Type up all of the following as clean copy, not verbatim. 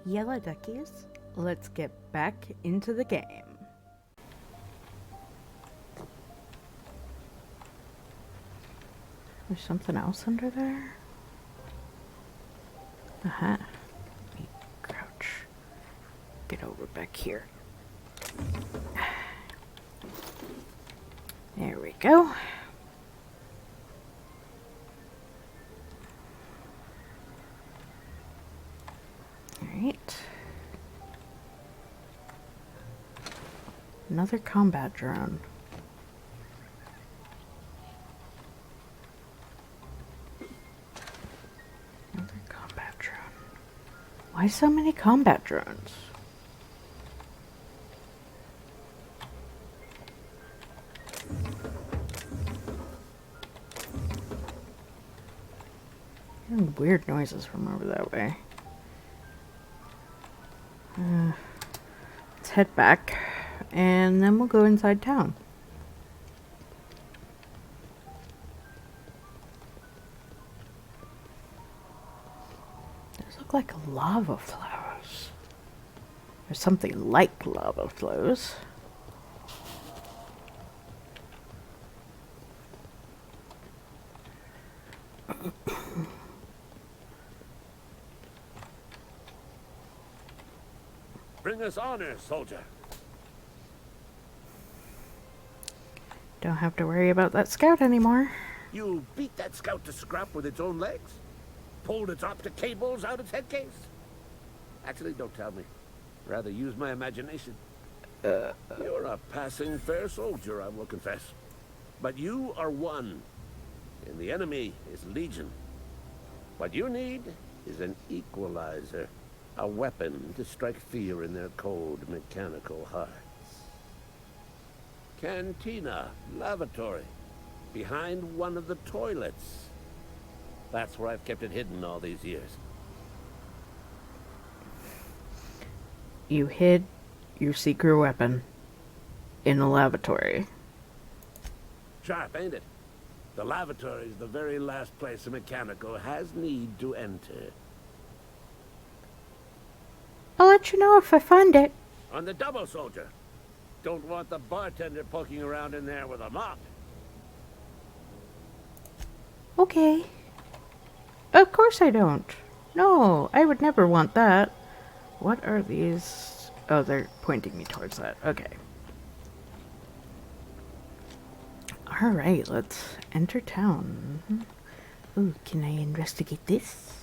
Yellow duckies, let's get back into the game. There's something else under there? Aha. Let me crouch. Get over back here. There we go. Alright. Another combat drone. Another combat drone. Why so many combat drones? Hearing weird noises from over that way. Let's head back, and then we'll go inside town. Those look like lava flows. Or something like lava flows. Bring us honor, soldier. Don't have to worry about that scout anymore. You beat that scout to scrap with its own legs? Pulled its optic cables out its head case? Actually, don't tell me. Rather use my imagination. You're a passing fair soldier, I will confess. But you are one, and the enemy is legion. What you need is an equalizer. A weapon to strike fear in their cold, mechanical hearts. Cantina, lavatory, behind one of the toilets. That's where I've kept it hidden all these years. You hid your secret weapon in a lavatory. Sharp, ain't it? The lavatory is the very last place a mechanical has need to enter. I'll let you know if I find it. On the double, soldier. Don't want the bartender poking around in there with a mop. Okay. Of course I don't. No, I would never want that. What are these? Oh, they're pointing me towards that. Okay. Alright, let's enter town. Ooh, can I investigate this?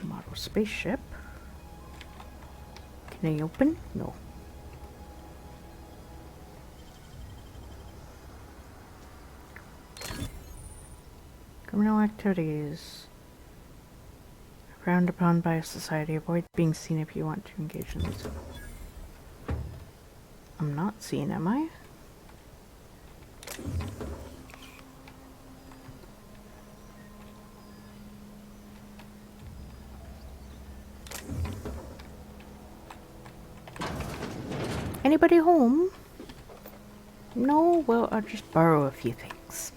Model spaceship. Can I open? No. Criminal activities. Frowned upon by society. Avoid being seen if you want to engage in this. I'm not seen, am I? Anybody home? No? Well, I'll just borrow a few things.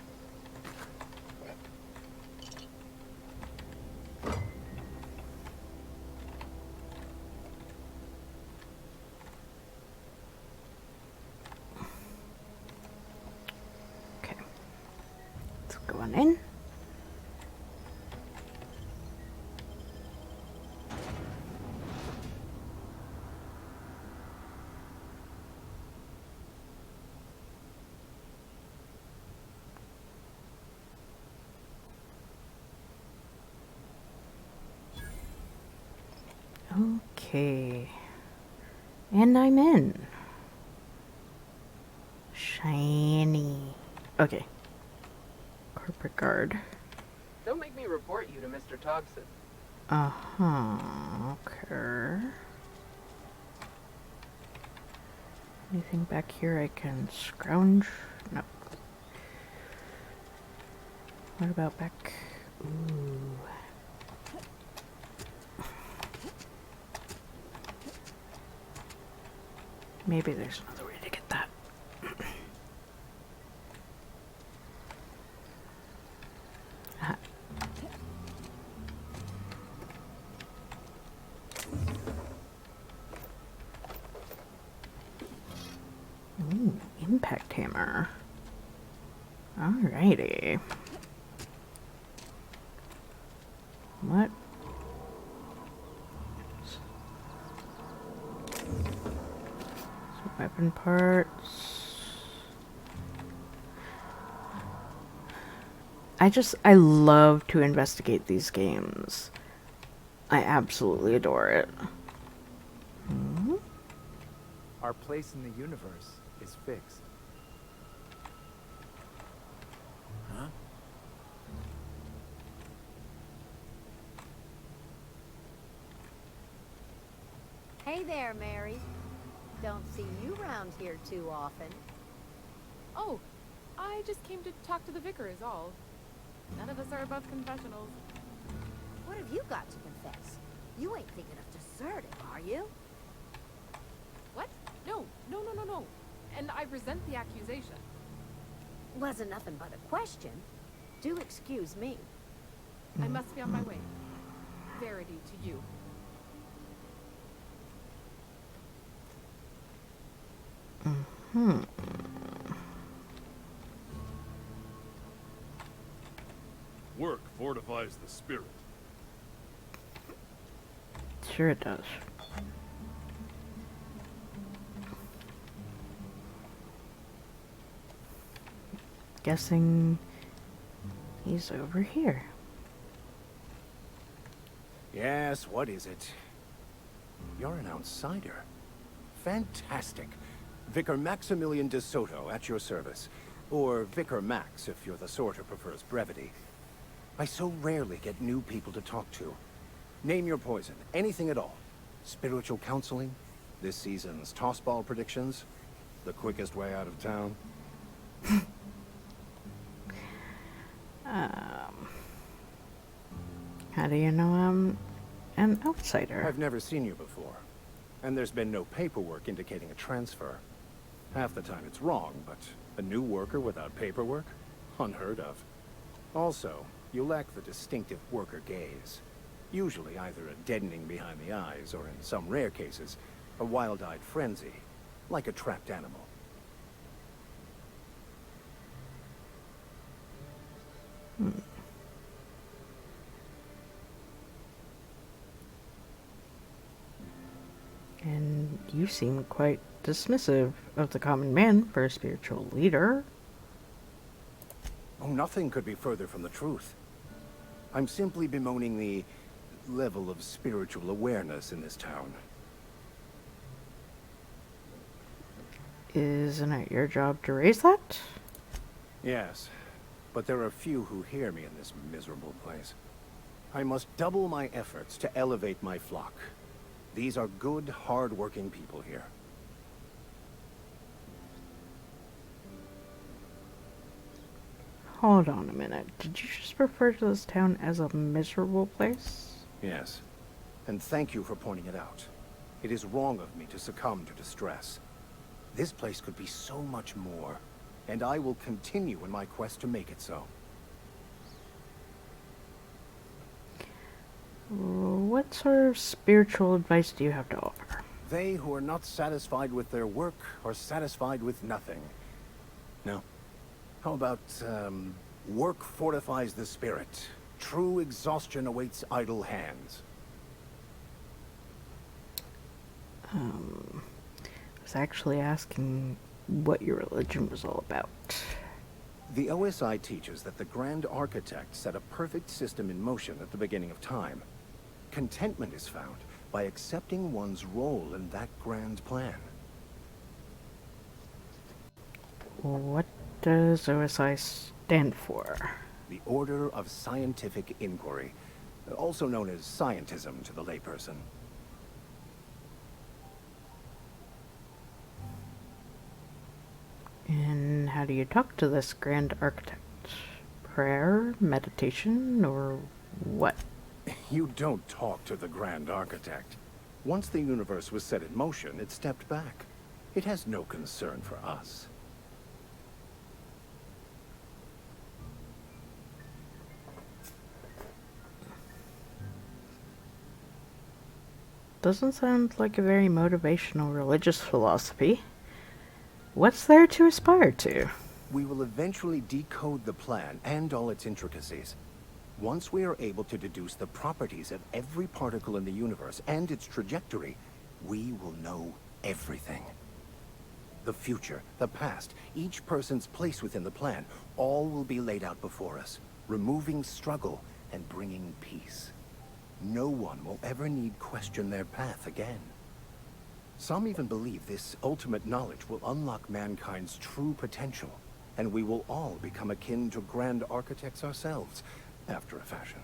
Okay. Let's go on in. Okay. And I'm in. Shiny. Okay. Corporate guard. Don't make me report you to Mr. Togson. Uh-huh. Okay. Anything back here I can scrounge? No. What about back? Ooh. Maybe there's another way to get that. Impact hammer. Alrighty. What? Some weapon parts. I love to investigate these games. I absolutely adore it. Hmm? Our place in the universe is fixed. Huh? Hey there, Mary. Don't see you around here too often. Oh, I just came to talk to the vicar is all. None of us are above confessionals. What have you got to confess? You ain't thinking of deserting, are you? What? No. And I resent the accusation. Wasn't nothing but a question. Do excuse me. I must be on my way. Verity to you. Hmm. Work fortifies the spirit. Sure it does. Guessing he's over here. Yes, what is it? You're an outsider. Fantastic. Vicar Maximilian de Soto, at your service. Or Vicar Max, if you're the sort who prefers brevity. I so rarely get new people to talk to. Name your poison, anything at all. Spiritual counseling, this season's tossball predictions, the quickest way out of town. How do you know I'm an outsider? I've never seen you before, and there's been no paperwork indicating a transfer. Half the time it's wrong, but a new worker without paperwork? Unheard of. Also, you lack the distinctive worker gaze. Usually either a deadening behind the eyes, or in some rare cases, a wild-eyed frenzy, like a trapped animal. And you seem quite dismissive of the common man for a spiritual leader. Oh, nothing could be further from the truth. I'm simply bemoaning the level of spiritual awareness in this town. Isn't it your job to raise that? Yes, but there are few who hear me in this miserable place. I must double my efforts to elevate my flock. These are good, hard-working people here. Hold on a minute. Did you just refer to this town as a miserable place? Yes, and thank you for pointing it out. It is wrong of me to succumb to distress. This place could be so much more, and I will continue in my quest to make it so. What sort of spiritual advice do you have to offer? They who are not satisfied with their work are satisfied with nothing. No. How about, work fortifies the spirit. True exhaustion awaits idle hands. I was actually asking what your religion was all about. The OSI teaches that the Grand Architect set a perfect system in motion at the beginning of time. Contentment is found by accepting one's role in that grand plan. What does OSI stand for? The Order of Scientific Inquiry, also known as scientism to the layperson. And how do you talk to this Grand Architect? Prayer, meditation, or what? You don't talk to the Grand Architect. Once the universe was set in motion, it stepped back. It has no concern for us. Doesn't sound like a very motivational religious philosophy. What's there to aspire to? We will eventually decode the plan and all its intricacies. Once we are able to deduce the properties of every particle in the universe and its trajectory, we will know everything. The future, the past, each person's place within the plan, all will be laid out before us, removing struggle and bringing peace. No one will ever need question their path again. Some even believe this ultimate knowledge will unlock mankind's true potential, and we will all become akin to grand architects ourselves, after a fashion.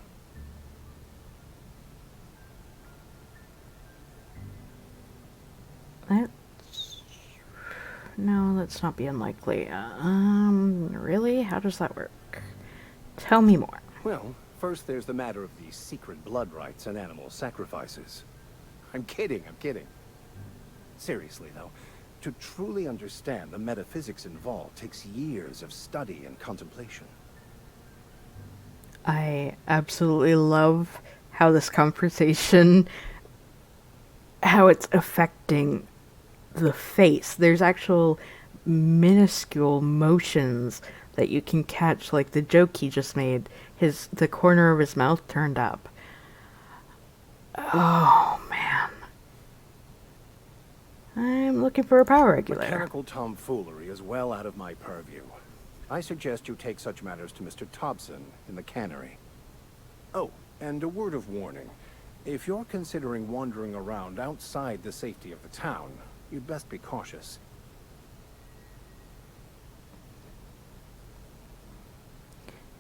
No, let's not be unlikely. Really? How does that work? Tell me more. Well, first there's the matter of the secret blood rites and animal sacrifices. I'm kidding. Seriously, though, to truly understand the metaphysics involved takes years of study and contemplation. I absolutely love how this conversation, how it's affecting the face. There's actual minuscule motions that you can catch, like the joke he just made. The corner of his mouth turned up. Oh, man. I'm looking for a power regulator. Mechanical tomfoolery is well out of my purview. I suggest you take such matters to Mr. Thompson in the cannery. Oh, and a word of warning. If you're considering wandering around outside the safety of the town, you'd best be cautious.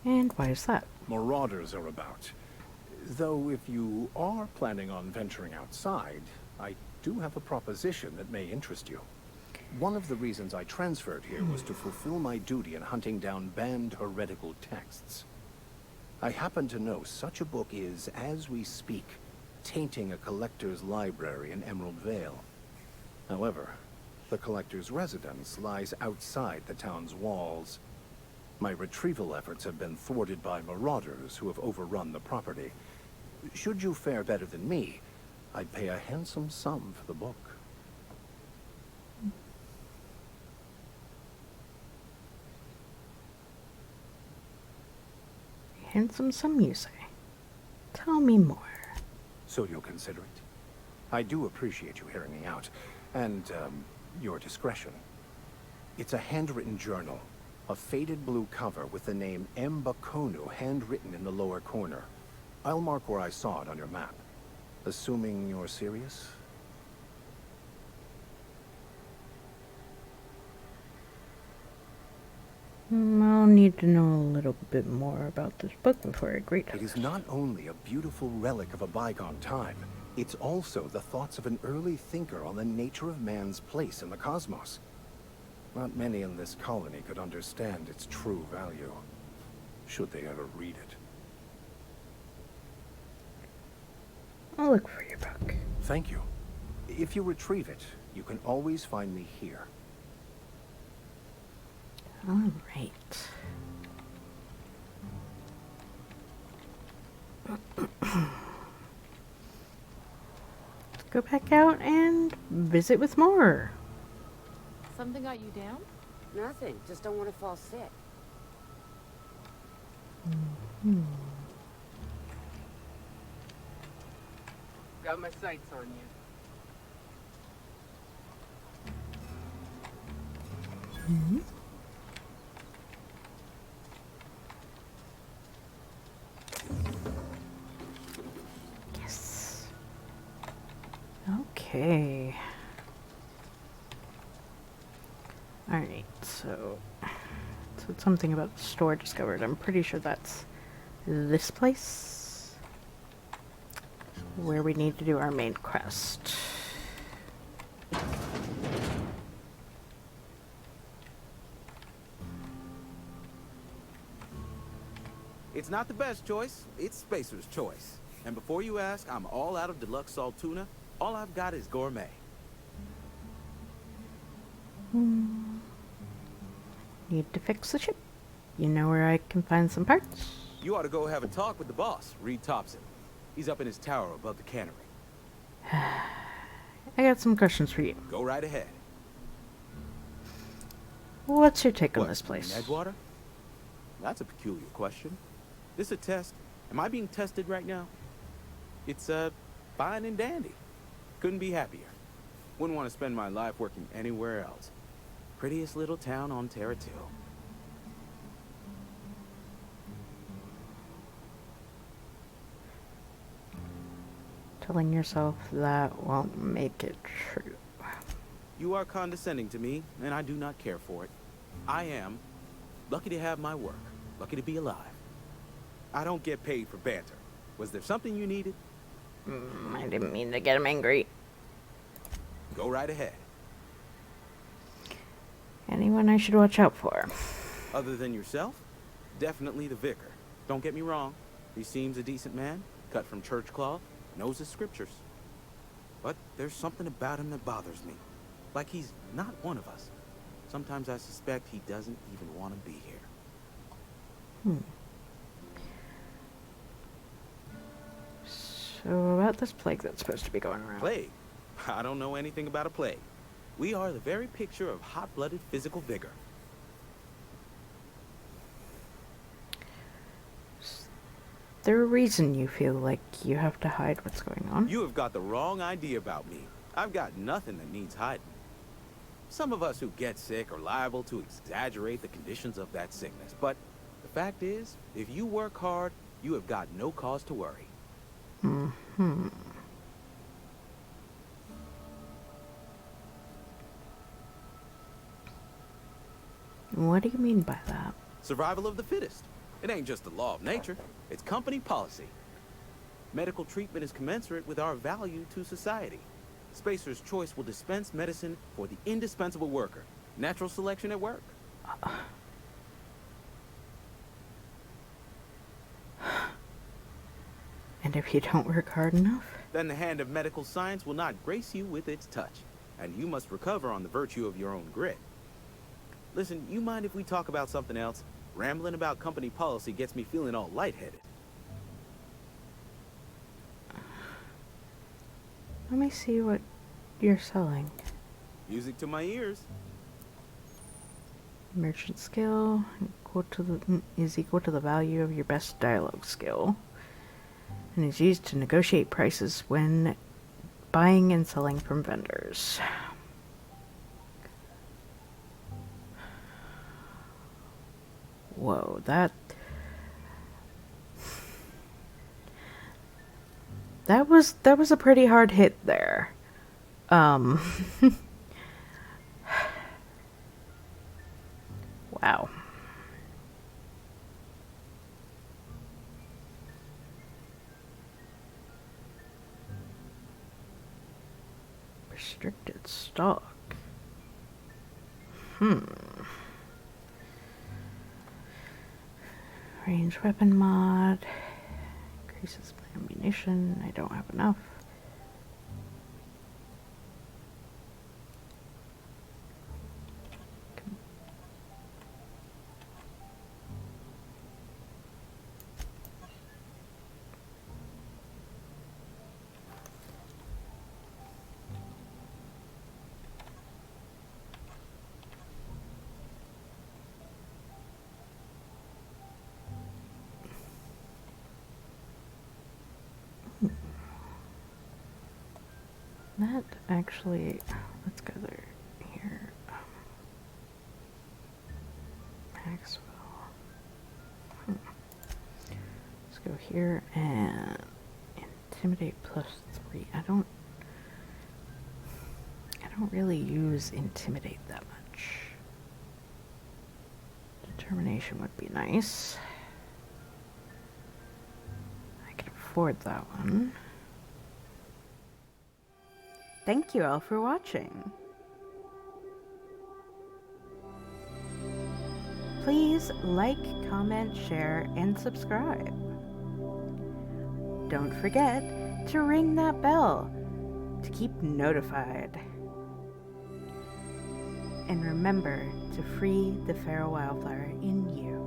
And why is that? Marauders are about. Though if you are planning on venturing outside, I do have a proposition that may interest you. One of the reasons I transferred here was to fulfill my duty in hunting down banned heretical texts. I happen to know such a book is, as we speak, tainting a collector's library in Emerald Vale. However, the collector's residence lies outside the town's walls. My retrieval efforts have been thwarted by marauders who have overrun the property. Should you fare better than me, I'd pay a handsome sum for the book. Handsome sum, you say? Tell me more. So you'll consider it? I do appreciate you hearing me out, and, your discretion. It's a handwritten journal, a faded blue cover with the name Mbakonu handwritten in the lower corner. I'll mark where I saw it on your map. Assuming you're serious? I'll need to know a little bit more about this book before I agree to It is not only a beautiful relic of a bygone time, it's also the thoughts of an early thinker on the nature of man's place in the cosmos. Not many in this colony could understand its true value, should they ever read it. I'll look for your book. Thank you. If you retrieve it, you can always find me here. All right. Let's go back out and visit with more. Something got you down? Nothing. Just don't want to fall sick. Got my sights on you. Yes. Okay. Alright, so it's something about the store discovered. I'm pretty sure that's this place where we need to do our main quest. It's not the best choice, it's Spacer's choice. And before you ask, I'm all out of deluxe salt tuna. All I've got is gourmet. Need to fix the ship. You know where I can find some parts? You ought to go have a talk with the boss, Reed Thompson. He's up in his tower above the cannery. I got some questions for you. Go right ahead. What's your take on What, this you mean place? Edgewater? That's a peculiar question. This a test? Am I being tested right now? It's, fine and dandy. Couldn't be happier. Wouldn't want to spend my life working anywhere else. Prettiest little town on Terra 2. Telling yourself that won't make it true. You are condescending to me, and I do not care for it. I am lucky to have my work, lucky to be alive. I don't get paid for banter. Was there something you needed? I didn't mean to get him angry. Go right ahead. Anyone I should watch out for? Other than yourself? Definitely the Vicar. Don't get me wrong. He seems a decent man, cut from church cloth, knows his scriptures. But there's something about him that bothers me. Like he's not one of us. Sometimes I suspect he doesn't even want to be here. So about this plague that's supposed to be going around. Plague? I don't know anything about a plague. We are the very picture of hot-blooded physical vigor. Is there a reason you feel like you have to hide what's going on? You have got the wrong idea about me. I've got nothing that needs hiding. Some of us who get sick are liable to exaggerate the conditions of that sickness, but the fact is, if you work hard, you have got no cause to worry. What do you mean by that? Survival of the fittest. It ain't just the law of nature, it's company policy. Medical treatment is commensurate with our value to society. Spacer's Choice will dispense medicine for the indispensable worker. Natural selection at work. And if you don't work hard enough? Then the hand of medical science will not grace you with its touch, and you must recover on the virtue of your own grit. Listen, you mind if we talk about something else? Rambling about company policy gets me feeling all lightheaded. Let me see what you're selling. Music to my ears. Merchant skill is equal to the value of your best dialogue skill, and is used to negotiate prices when buying and selling from vendors. Whoa, that was a pretty hard hit there. Wow. Restricted stock. Range weapon mod. Increases my ammunition. I don't have enough. That actually, let's go there here. Maxwell. Let's go here and intimidate +3. I don't really use intimidate that much. Determination would be nice. I can afford that one. Thank you all for watching. Please like, comment, share, and subscribe. Don't forget to ring that bell to keep notified. And remember to free the feral wildflower in you.